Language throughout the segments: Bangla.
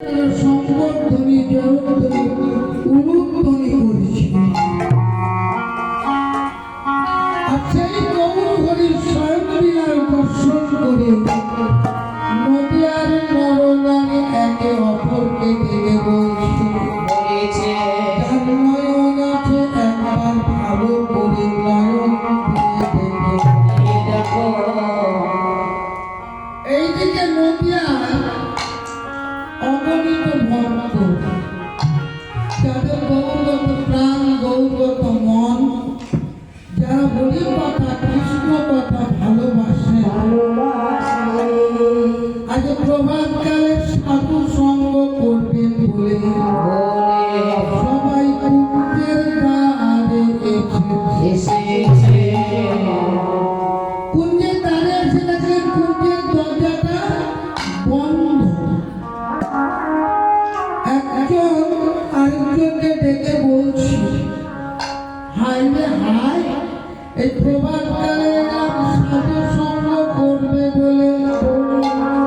সংবর্ধনী জয়ধ্বনি উলুধ্বনি করেছি। আর সেই গৌর হরির স্বয়ং লীলার দর্শন করে নদিয়ার নরনারী একে অপরকে দেখে বলছে, তার নয়ন আছে একবার ভালো করে নয়ন দিয়ে দেখো। এইদিকে নদিয়ার অগণিত ভক্ত, যাদের গৌরগত প্রাণ, গৌরগত মন, যারা হরি কথা কৃষ্ণ কথা ভালোবাসে, আজ প্রভাতকালে সাধু সঙ্গ করবেন বলে সবাই কুঞ্জের দ্বারে এসেছে। কুঞ্জের দ্বারে এসে দেখেন কুঞ্জের দরজাটা বন্ধ। একজন আরেকজনকে ডেকে বলছি, হাই রে হাই, এই প্রভাতকালে সাধু সঙ্গ করবে বলে,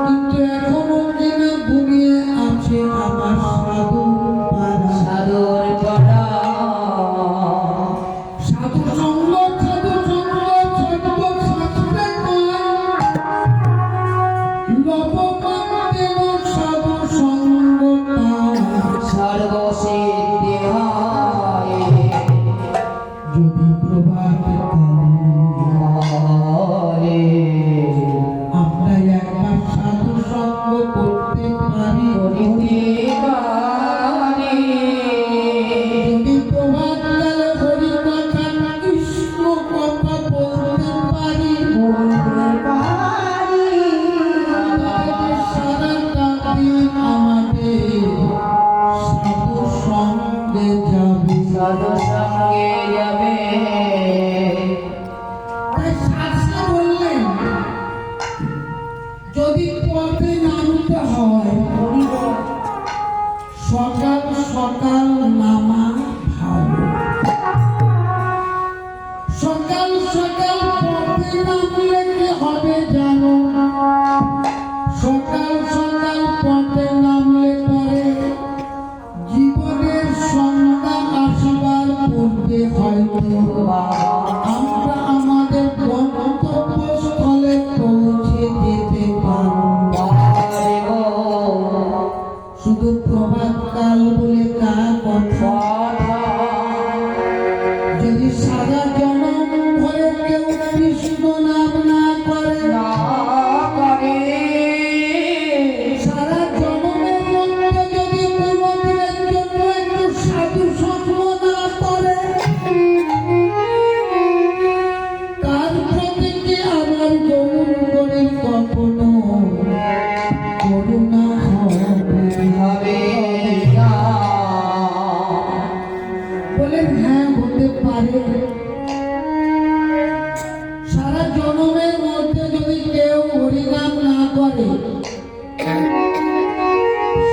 কিন্তু এখনো দিনে ঘুমিয়ে আছে আমার সাধু পাড়া। সাধু সঙ্গ সাধু সঙ্গ সত্য শাস্ত্রে কয়, লবমান্তেন সাধু সঙ্গটা সর্বসিদ্ধি হয়। যদি প্রভাতকালে আমরা একবার সাধু সঙ্গ করতে পারি, যদি প্রভাতকালে হরি কথা কৃষ্ণ কথা বলতে পারি, সারাটা দিন আমাদের সাধু সঙ্গে যাবে। তাই শাস্ত্র বললেন, যদি পথে নামতে হয় সকাল সকাল নামা ভালো। সকাল সকাল পথে নামলে কি হবে জানো? সকাল সকাল পথে নামলে পরে জীবনের সন্ধ্যা আসবার পূর্বে হয়তো আমরা আমাদের গন্তব্যস্থলে পৌঁছে যেতে পারব। শুধু প্রভাতকাল বলে তা কথা। যদি সারা জনম ধরে কেউ কৃষ্ণ নাম না করে, সারা জনমের মধ্যে যদি কোনদিনের জন্য একটু সাধু সঙ্গ না করে, তার প্রতি কি আমার গৌর হরির কখনো করুণা হবে না? বলেন হ্যাঁ, হতে পারে। সারা জনমের মধ্যে যদি কেউ হরিনাম না করে,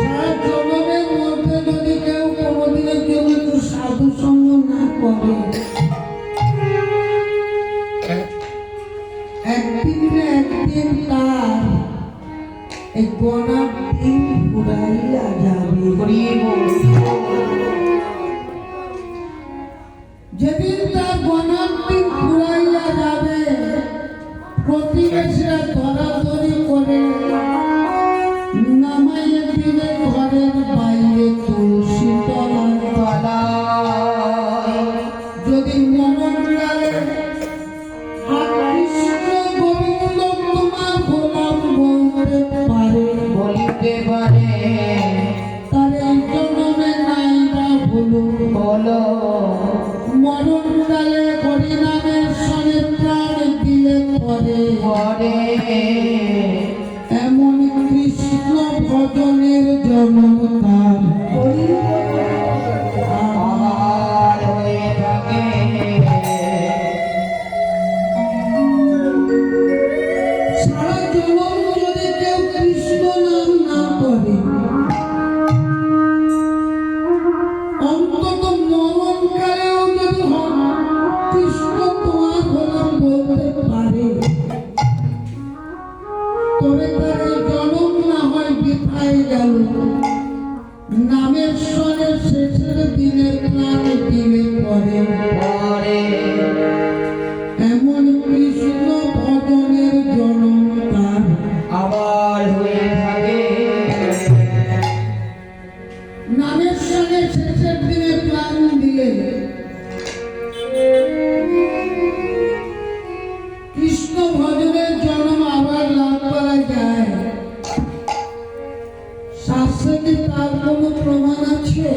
সারা জনমের মধ্যে যদি কেউ কোনদিনের জন্য একটু সাধু সঙ্গ না করে, একদিন না একদিন তার এই গণার দিন ফুরাইয়া যাবে। যেদিন তার গণার দিন ফুরাইয়া যাবে, প্রতিবেশীরা ধরাধরি করে নামাইয়ে দিবে ঘরের বাইরে তুলসী তলায়। যদি মনকালে কৃষ্ণ গোবিন্দ তোমার গোলাম বলতে পারে, তার এই জন্মে নাই বা বলো, মরণকালে হরিনামের সঙ্গে প্রাণ দিলে পরে এমন কৃষ্ণ ভজনের জন্ম তার আমার হয়ে থাকে। সারা জনম যদি কেউ কৃষ্ণ নাম না করে, অন্তত মরণকালেও যদি কৃষ্ণ তোমার গোলাম বলতে পারে, তবে তার এই জনম না হয় বৃথায় গেল। শেষের দিনে প্রাণ দিলে পরে এমন কৃষ্ণ ভজনের জনম তার আবার হয়ে থাকে। নামের সঙ্গে শেষের দিনে প্রাণ দিলে কৃষ্ণ ভজনের জন্ম আবার লাভ করা যায়। শাস্ত্রে তার কোনো প্রমাণ আছে?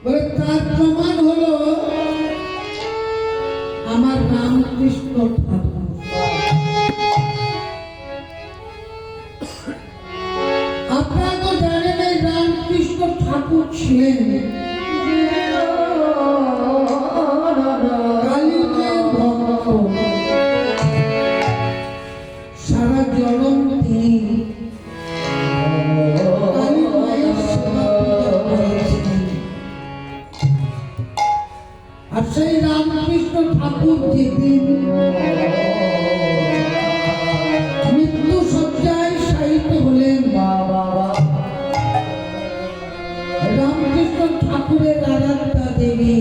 বলে তার প্রমাণ হলো আমার রামকৃষ্ণ ঠাকুর। আপনারা তো জানেন এই রামকৃষ্ণ ঠাকুর ছিলেন কালীর ভক্ত। সারা জনম তিনি কালী মায়ের সেবা পূজা করেছেন। আর সেই রামকৃষ্ণ ঠাকুর যেদিন মৃত্যু শয্যায় শায়িত হলেন, রামকৃষ্ণ ঠাকুরের আরাধ্যা দেবী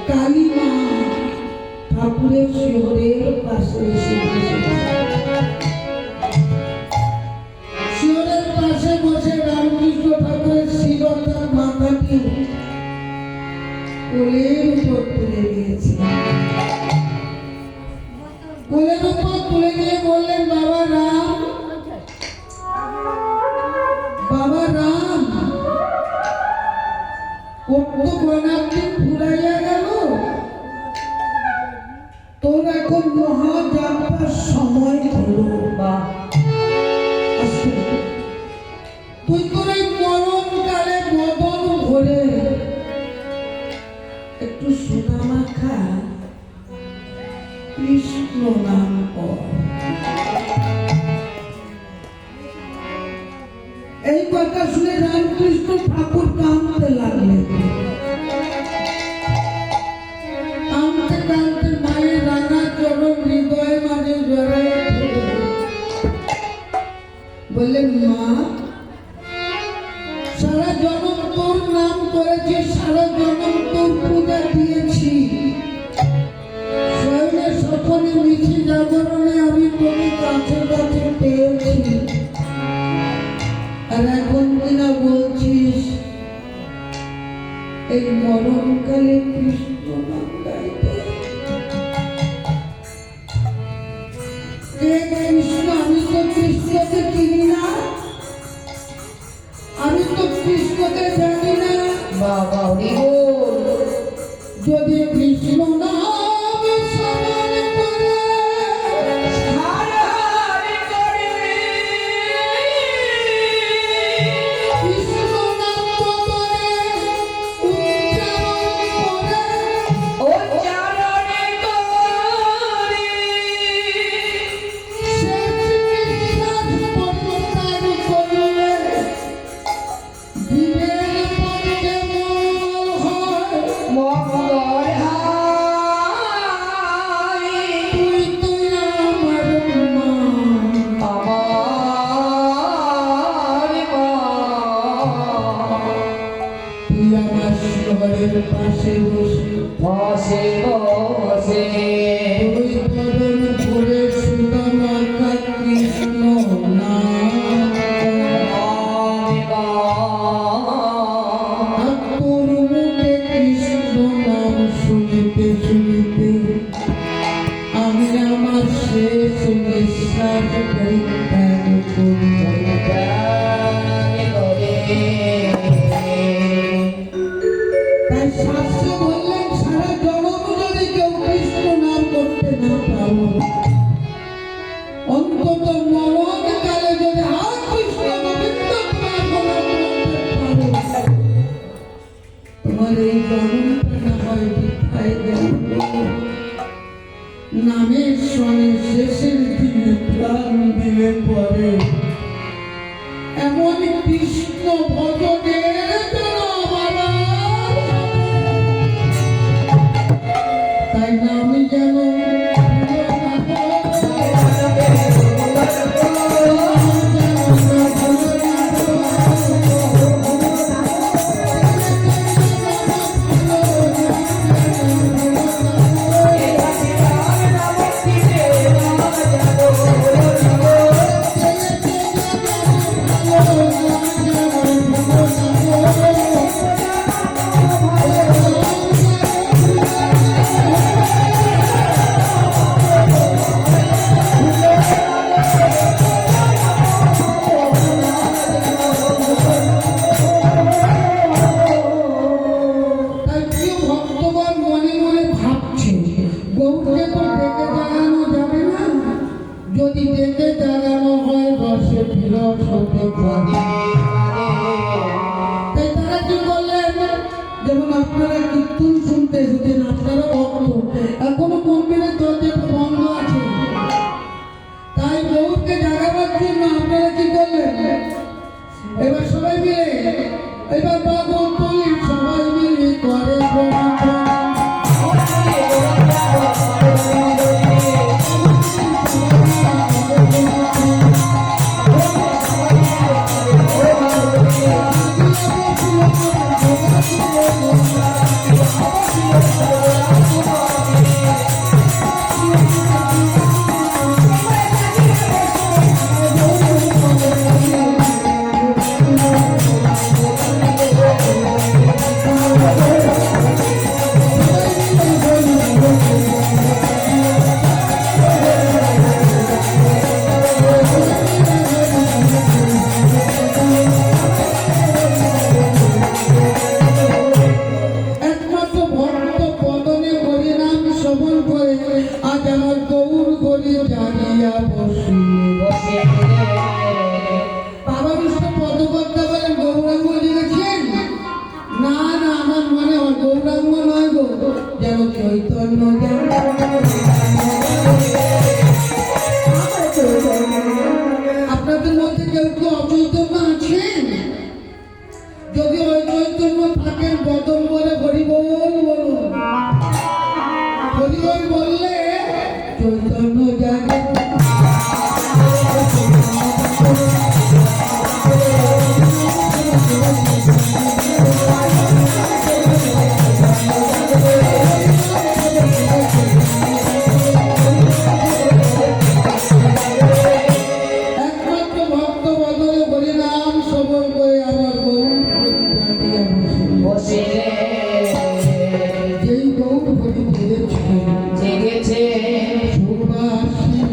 কালী মা ঠাকুরের শিহরের পাশে এসে বসেছেন। শিহরের পাশে বসে রামকৃষ্ণ ঠাকুরের শিরতার মাথাটি কোলের উপর তুলে দিয়েছেন। কোলের উপর তুলে দিয়ে বললেন, বাবা রাম, বাবা রাম, কত গণাদিন ফুরাইয়া গেল, তোর এখন মহাযাত্রার সময় হলো। তুই তোর এই মরণকালে মদন ভরে একটু সোনামাখা কৃষ্ণ নাম কর। এই কথা শুনে রামকৃষ্ণ ঠাকুর কাঁদতে লাগলেন। কাঁদতে কাঁদতে মায়ের রাঙা চরণ হৃদয় মাঝে জড়াইয়া ধরে বললেন, মা, সারা জনম তোর নাম করেছি, সারা জনম তোর পূজা দিয়েছি, স্বয়ং সকলে মিছি জাগরণে আমি তোকে কাছে কাছে পেয়েছি, আর এখন কিনা বলছিস এই মরণকালে কৃষ্ণ নাম গাইতে? কৃষ্ণ, আমি তো কৃষ্ণকে চিনি না, আমি তো কৃষ্ণকে জানি না। বাবা যদি কৃষ্ণ নাম স্মরণ করে কৃষ্ণ নাম বদনে উচ্চারণ করে শেষ নিঃশ্বাস পরিত্যাগ করলে জীবের পক্ষে মঙ্গল হয়। তুই তুই আমার মা, তুই আমার শিহরের পাশে বসে তুই বদন ভরে সুদামাকা কৃষ্ণ নাম আর তোর মুখে কৃষ্ণ নাম শুনিতে শুনিতে আমি আমার শেষ নিঃশ্বাস পরিত্যাগ করি। তাই শাস্ত্রে বললেন, সারা জনম যদি কেউ কৃষ্ণ নাম করতে না পারো, অন্তত মরণকালে যদি আর কৃষ্ণ গোবিন্দ প্রার্থনা করতে পারো, তোমার এই জনমটা না হয় বৃথায় গেল। নামের সঙ্গে শেষের দিনে প্রাণ দিলে পরে এমন কৃষ্ণ ভজনের জন্য বাবা, তাই নাম যেন যদি ডেকে জাগানো হয় রসে বিরস হতে পারে। তাই তারা কি করলেন, যেমন আপনারা কীর্তন শুনতে এসেছেন, আপনারা ভক্ত, এখনো মন্দিরের দরজা বন্ধ আছে, তাই গৌরকে জাগাবার জন্য আপনারা কি করলেন, এবার সবাই মিলে, এবার বাবু তুলি সবাই মিলে করে প্রণাম। একমাত্র ভক্ত পদনে হরিনাম শ্রবণ করে আজ আমার গৌর গরি জানিয়া বসিয়ে। বাবা বিষ্ণু পদকর্তা বলেন গৌরাঙ্গ লিখেছেন, না না আমার মনে হয় গৌরাঙ্গ নয় গো, যেন চৈতন্য আপনাদের মধ্যে কেউ কেউ অচৈতন্য আছেন, যদি ওই চৈতন্য থাকেন বদল বলে হরিবল বলুন, হরিবল বললে চৈতন্য জাগে। একমাত্র ভক্ত বদলে হরিনাম শ্রবণ করে আমার গৌর হরি জানিয়া বসিলে। যেই গৌর হরি জেগেছে সুবাসিত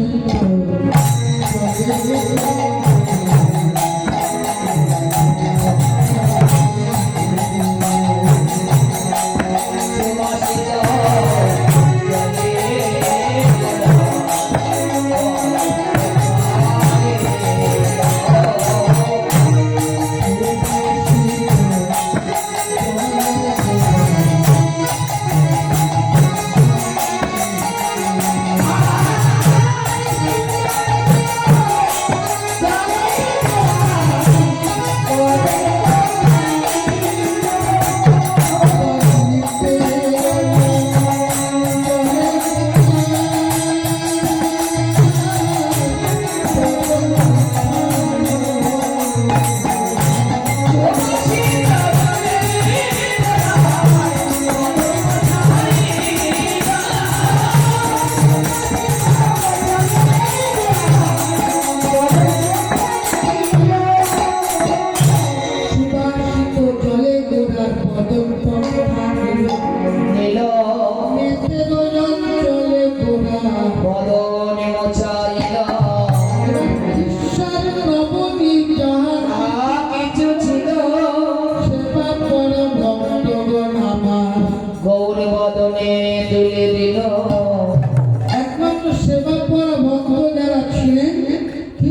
একমাত্র সেবা করা ভক্ত যারা ছিলেন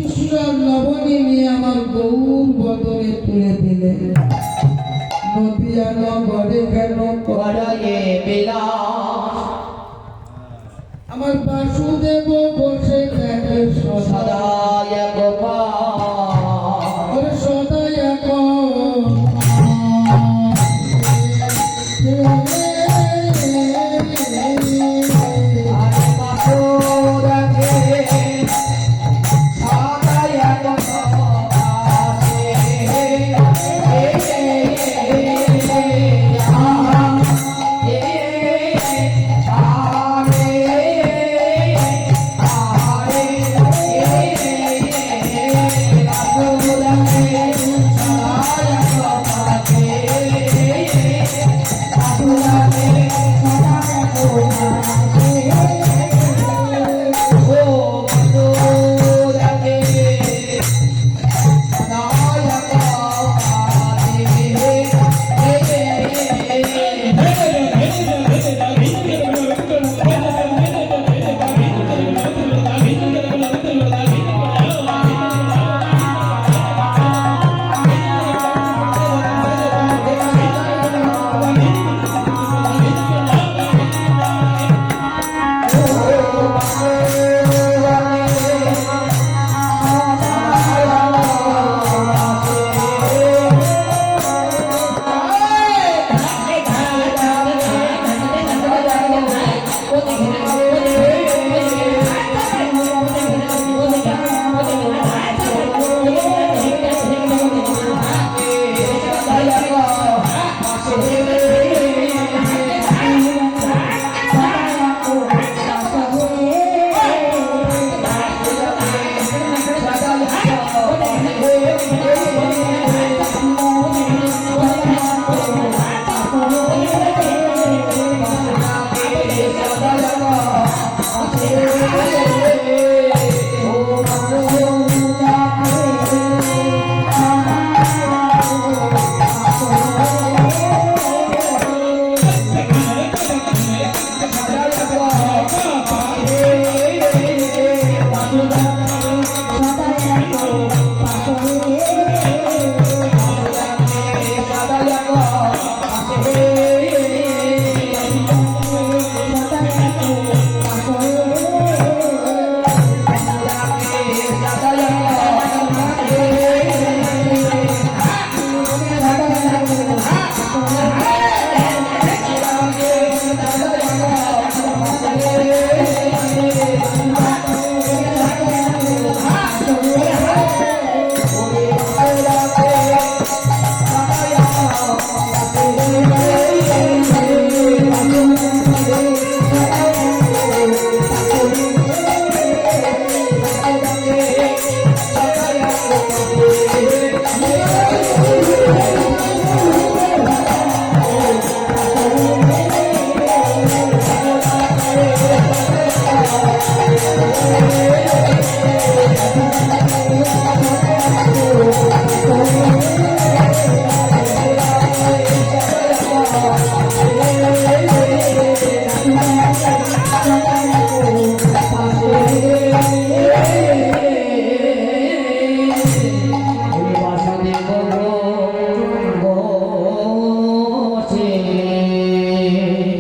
ঈশ্বর নবনী নিয়ে আমার গৌর বদনে তুলে দিলেন। নদিয়া নগরে কেন করায়ে বিলাস, আমার বাসুদেব বসে দেখে সদায় গোপাল, ওরে সদাই এখন Hare Thank you.